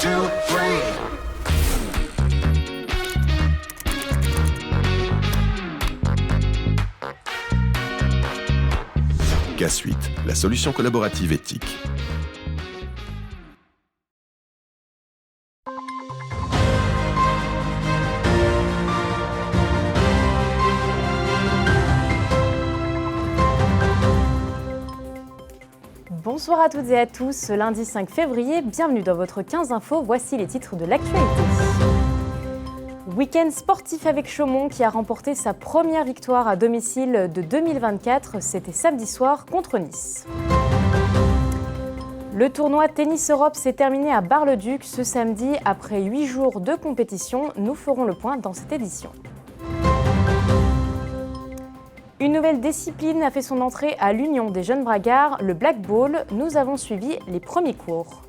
2, 3. K-Suite, la solution collaborative éthique. Bonsoir à toutes et à tous, ce lundi 5 février, bienvenue dans votre 15 info, voici les titres de l'actualité. Week-end sportif avec Chaumont qui a remporté sa première victoire à domicile de 2024, c'était samedi soir contre Nice. Le tournoi Tennis Europe s'est terminé à Bar-le-Duc ce samedi. Après 8 jours de compétition, nous ferons le point dans cette édition. Une nouvelle discipline a fait son entrée à l'Union des jeunes bragards, le Black Ball. Nous avons suivi les premiers cours.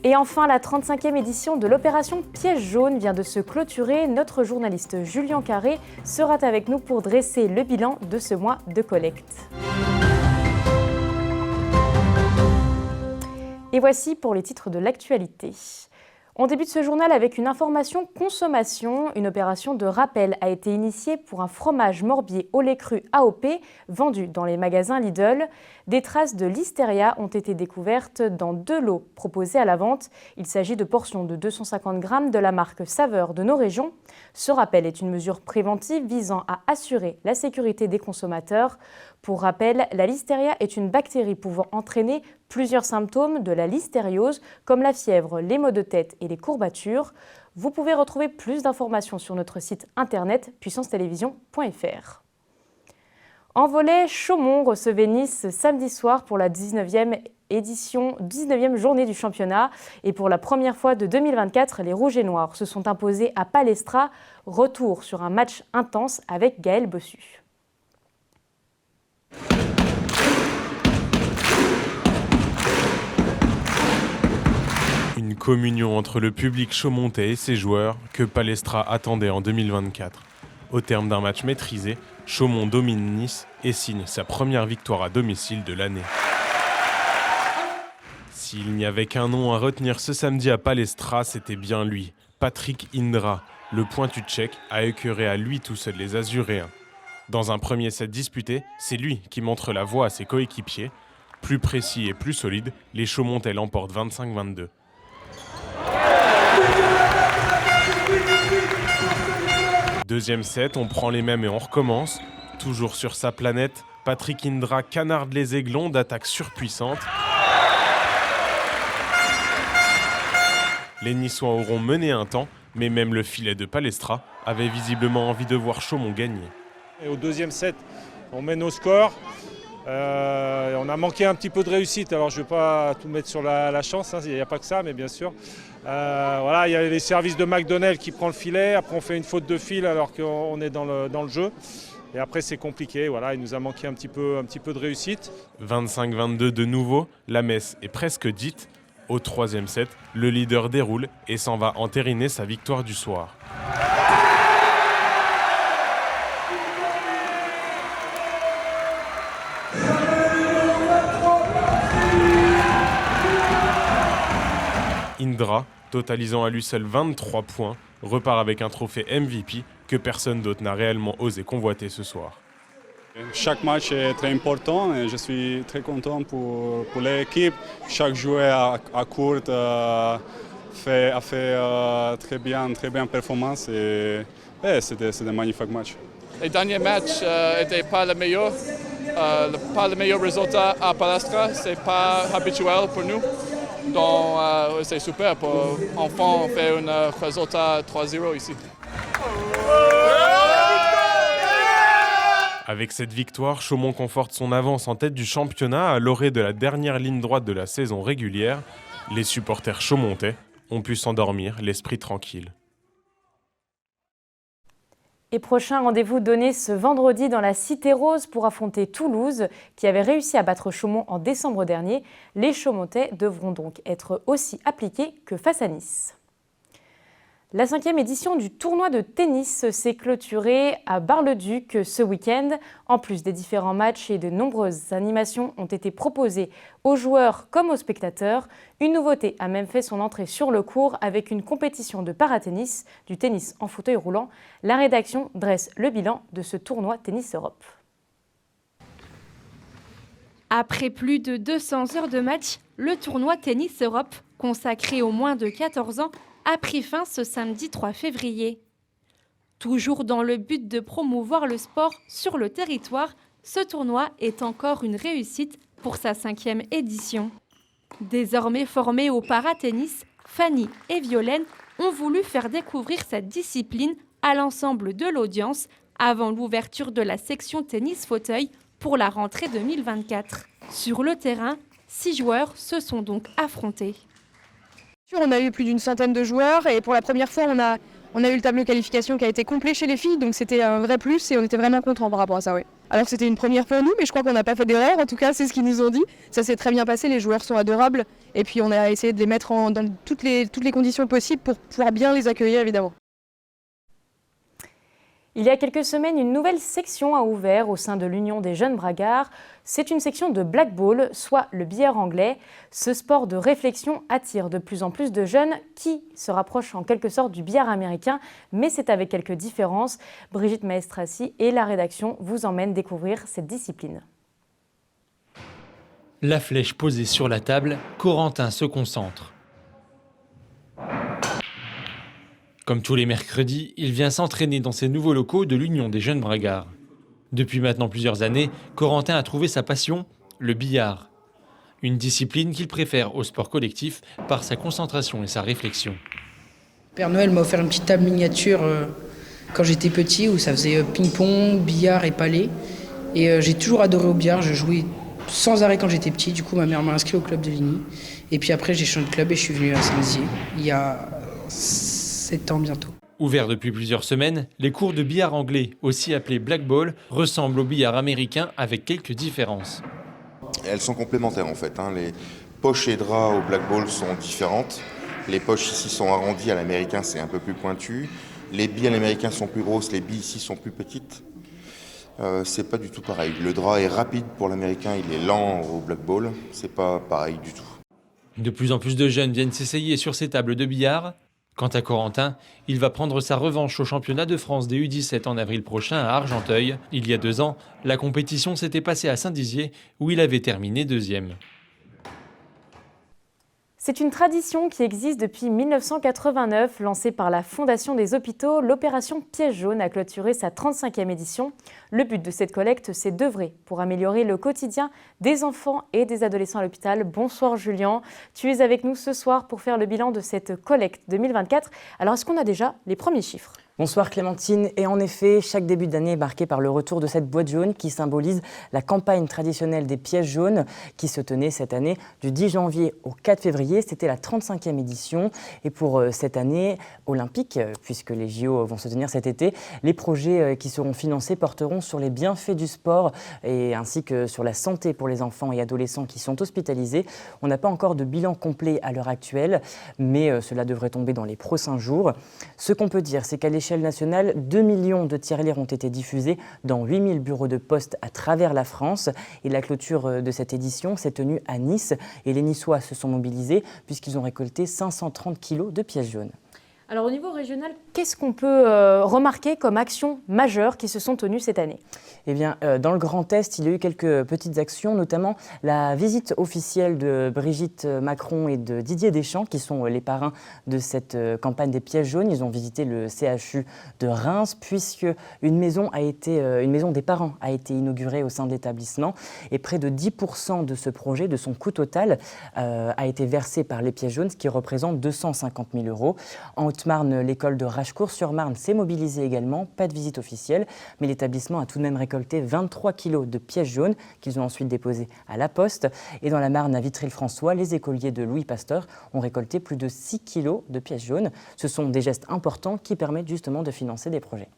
Et enfin, la 35e édition de l'opération Piège jaune vient de se clôturer. Notre journaliste Julien Carré sera avec nous pour dresser le bilan de ce mois de collecte. Et voici pour les titres de l'actualité. On débute ce journal avec une information consommation. Une opération de rappel a été initiée pour un fromage Morbier au lait cru AOP vendu dans les magasins Lidl. Des traces de listeria ont été découvertes dans 2 lots proposés à la vente. Il s'agit de portions de 250 grammes de la marque Saveur de nos régions. Ce rappel est une mesure préventive visant à assurer la sécurité des consommateurs. Pour rappel, la listeria est une bactérie pouvant entraîner plusieurs symptômes de la listériose, comme la fièvre, les maux de tête et les courbatures. Vous pouvez retrouver plus d'informations sur notre site internet puissancetélévision.fr. En volley, Chaumont recevait Nice samedi soir pour la 19e journée du championnat. Et pour la première fois de 2024, les Rouges et Noirs se sont imposés à Palestra. Retour sur un match intense avec Gaël Bossu. Une communion entre le public chaumontais et ses joueurs que Palestra attendait en 2024. Au terme d'un match maîtrisé, Chaumont domine Nice et signe sa première victoire à domicile de l'année. S'il n'y avait qu'un nom à retenir ce samedi à Palestra, c'était bien lui, Patrick Indra. Le pointu tchèque a écœuré à lui tout seul les Azuréens. Dans un premier set disputé, c'est lui qui montre la voie à ses coéquipiers. Plus précis et plus solide, les Chaumontais l'emportent 25-22. Deuxième set, on prend les mêmes et on recommence. Toujours sur sa planète, Patrick Indra canarde les aiglons d'attaque surpuissante. Les Niçois auront mené un temps, mais même le filet de Palestra avait visiblement envie de voir Chaumont gagner. Et au deuxième set, on mène au score. On a manqué un petit peu de réussite, alors je ne vais pas tout mettre sur la chance, il n'y a pas que ça, mais bien sûr. Voilà, il y a les services de McDonnell qui prend le filet, après on fait une faute de fil alors qu'on est dans le jeu. Et après c'est compliqué, voilà, il nous a manqué un petit peu de réussite. 25-22 de nouveau, la messe est presque dite. Au troisième set, le leader déroule et s'en va entériner sa victoire du soir. Indra, totalisant à lui seul 23 points, repart avec un trophée MVP que personne d'autre n'a réellement osé convoiter ce soir. Chaque match est très important et je suis très content pour l'équipe. Chaque joueur à court a fait très bien performance et c'était un magnifique match. Les derniers matchs n'étaient pas le meilleur résultat à Palestra. C'est pas habituel pour nous. Donc c'est super pour enfin faire un résultat 3-0 ici. Avec cette victoire, Chaumont conforte son avance en tête du championnat à l'orée de la dernière ligne droite de la saison régulière. Les supporters chaumontais ont pu s'endormir l'esprit tranquille. Et prochain rendez-vous donné ce vendredi dans la Cité Rose pour affronter Toulouse, qui avait réussi à battre Chaumont en décembre dernier. Les Chaumontais devront donc être aussi appliqués que face à Nice. La 5e édition du tournoi de tennis s'est clôturée à Bar-le-Duc ce week-end. En plus des différents matchs et de nombreuses animations ont été proposées aux joueurs comme aux spectateurs. Une nouveauté a même fait son entrée sur le court avec une compétition de paratennis, du tennis en fauteuil roulant. La rédaction dresse le bilan de ce tournoi Tennis Europe. Après plus de 200 heures de match, le tournoi Tennis Europe, consacré aux moins de 14 ans, a pris fin ce samedi 3 février. Toujours dans le but de promouvoir le sport sur le territoire, ce tournoi est encore une réussite pour sa 5e édition. Désormais formées au paratennis, Fanny et Violaine ont voulu faire découvrir cette discipline à l'ensemble de l'audience avant l'ouverture de la section tennis fauteuil pour la rentrée 2024. Sur le terrain, 6 joueurs se sont donc affrontés. On a eu plus d'une centaine de joueurs et pour la première fois, on a eu le tableau de qualification qui a été complet chez les filles, donc c'était un vrai plus et on était vraiment contents par rapport à ça. Ouais. Alors c'était une première pour nous, mais je crois qu'on n'a pas fait d'erreur, en tout cas c'est ce qu'ils nous ont dit. Ça s'est très bien passé, les joueurs sont adorables et puis on a essayé de les mettre dans toutes les conditions possibles pour pouvoir bien les accueillir évidemment. Il y a quelques semaines, une nouvelle section a ouvert au sein de l'Union des jeunes bragards. C'est une section de blackball, soit le billard anglais. Ce sport de réflexion attire de plus en plus de jeunes qui se rapprochent en quelque sorte du billard américain, mais c'est avec quelques différences. Brigitte Maestrassi et la rédaction vous emmènent découvrir cette discipline. La flèche posée sur la table, Corentin se concentre. Comme tous les mercredis, il vient s'entraîner dans ces nouveaux locaux de l'Union des jeunes bragards. Depuis maintenant plusieurs années, Corentin a trouvé sa passion, le billard. Une discipline qu'il préfère au sport collectif par sa concentration et sa réflexion. Père Noël m'a offert une petite table miniature quand j'étais petit où ça faisait ping-pong, billard et palais. Et j'ai toujours adoré au billard, je jouais sans arrêt quand j'étais petit. Du coup, ma mère m'a inscrit au club de Ligny. Et puis après, j'ai changé de club et je suis venu à Saint-Dizier il y a 7 ans bientôt. Ouvert depuis plusieurs semaines, les cours de billard anglais, aussi appelés blackball, ressemblent au billard américain avec quelques différences. Elles sont complémentaires en fait. Les poches et draps au blackball sont différentes. Les poches ici sont arrondies, à l'américain c'est un peu plus pointu. Les billes à l'américain sont plus grosses, les billes ici sont plus petites. C'est pas du tout pareil. Le drap est rapide pour l'américain, il est lent au blackball. C'est pas pareil du tout. De plus en plus de jeunes viennent s'essayer sur ces tables de billard. Quant à Corentin, il va prendre sa revanche au championnat de France des U17 en avril prochain à Argenteuil. Il y a 2 ans, la compétition s'était passée à Saint-Dizier où il avait terminé 2e. C'est une tradition qui existe depuis 1989. Lancée par la Fondation des hôpitaux, l'opération Pièce jaune a clôturé sa 35e édition. Le but de cette collecte, c'est d'œuvrer pour améliorer le quotidien des enfants et des adolescents à l'hôpital. Bonsoir Julien, tu es avec nous ce soir pour faire le bilan de cette collecte 2024. Alors est-ce qu'on a déjà les premiers chiffres ? Bonsoir Clémentine, et en effet, chaque début d'année est marqué par le retour de cette boîte jaune qui symbolise la campagne traditionnelle des pièces jaunes qui se tenait cette année du 10 janvier au 4 février. C'était la 35e édition et pour cette année olympique, puisque les JO vont se tenir cet été, les projets qui seront financés porteront sur les bienfaits du sport et ainsi que sur la santé pour les enfants et adolescents qui sont hospitalisés. On n'a pas encore de bilan complet à l'heure actuelle, mais cela devrait tomber dans les prochains jours. Ce qu'on peut dire, c'est qu'à l'échelle nationale, 2 millions de tirelires ont été diffusés dans 8000 bureaux de poste à travers la France. Et la clôture de cette édition s'est tenue à Nice. Et les Niçois se sont mobilisés puisqu'ils ont récolté 530 kilos de pièces jaunes. Alors au niveau régional, qu'est-ce qu'on peut remarquer comme actions majeures qui se sont tenues cette année ? Eh bien, dans le Grand Est, il y a eu quelques petites actions, notamment la visite officielle de Brigitte Macron et de Didier Deschamps, qui sont les parrains de cette campagne des pièces jaunes. Ils ont visité le CHU de Reims, puisque une maison des parents a été inaugurée au sein de l'établissement. Et près de 10% de ce projet, de son coût total, a été versé par les pièces jaunes, ce qui représente 250 000 €. En Haute-Marne, l'école de Rachecourt-sur-Marne s'est mobilisée également. Pas de visite officielle, mais l'établissement a tout de même récolté 23 kilos de pièces jaunes qu'ils ont ensuite déposées à la Poste. Et dans la Marne, à Vitry-le-François, les écoliers de Louis Pasteur ont récolté plus de 6 kilos de pièces jaunes. Ce sont des gestes importants qui permettent justement de financer des projets.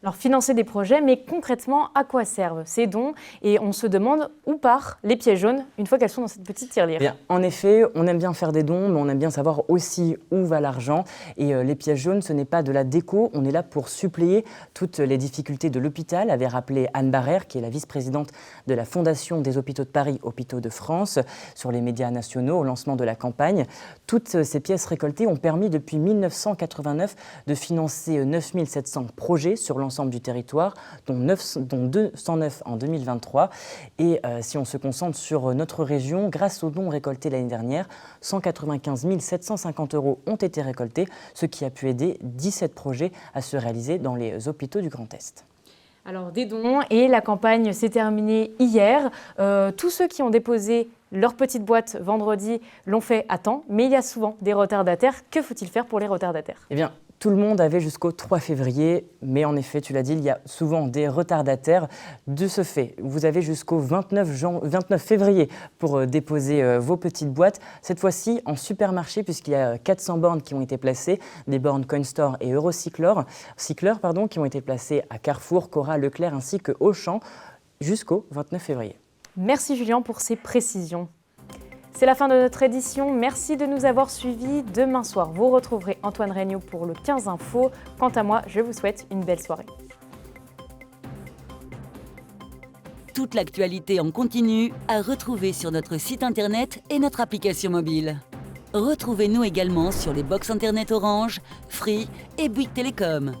Alors financer des projets, mais concrètement, à quoi servent ces dons? Et on se demande où partent les pièces jaunes une fois qu'elles sont dans cette petite tirelire. Bien, en effet, on aime bien faire des dons, mais on aime bien savoir aussi où va l'argent. Et les pièces jaunes, ce n'est pas de la déco, on est là pour suppléer toutes les difficultés de l'hôpital, avait rappelé Anne Barrère, qui est la vice-présidente de la Fondation des Hôpitaux de Paris, Hôpitaux de France, sur les médias nationaux au lancement de la campagne. Toutes ces pièces récoltées ont permis depuis 1989 de financer 9700 projets sur l'ensemble du territoire, dont 209 en 2023. Et si on se concentre sur notre région, grâce aux dons récoltés l'année dernière, 195 750 € ont été récoltés, ce qui a pu aider 17 projets à se réaliser dans les hôpitaux du Grand Est. Alors des dons, et la campagne s'est terminée hier. Tous ceux qui ont déposé leur petite boîte vendredi l'ont fait à temps, mais il y a souvent des retardataires. Que faut-il faire pour les retardataires? Eh bien, tout le monde avait jusqu'au 3 février, mais en effet, tu l'as dit, il y a souvent des retardataires. De ce fait, vous avez jusqu'au 29 février pour déposer vos petites boîtes. Cette fois-ci, en supermarché, puisqu'il y a 400 bornes qui ont été placées, des bornes CoinStore et Eurocycler, qui ont été placées à Carrefour, Cora, Leclerc ainsi que Auchan jusqu'au 29 février. Merci Julien pour ces précisions. C'est la fin de notre édition. Merci de nous avoir suivis. Demain soir, vous retrouverez Antoine Regnault pour le 15 Info. Quant à moi, je vous souhaite une belle soirée. Toute l'actualité en continu à retrouver sur notre site internet et notre application mobile. Retrouvez-nous également sur les box internet Orange, Free et Bouygues Télécom.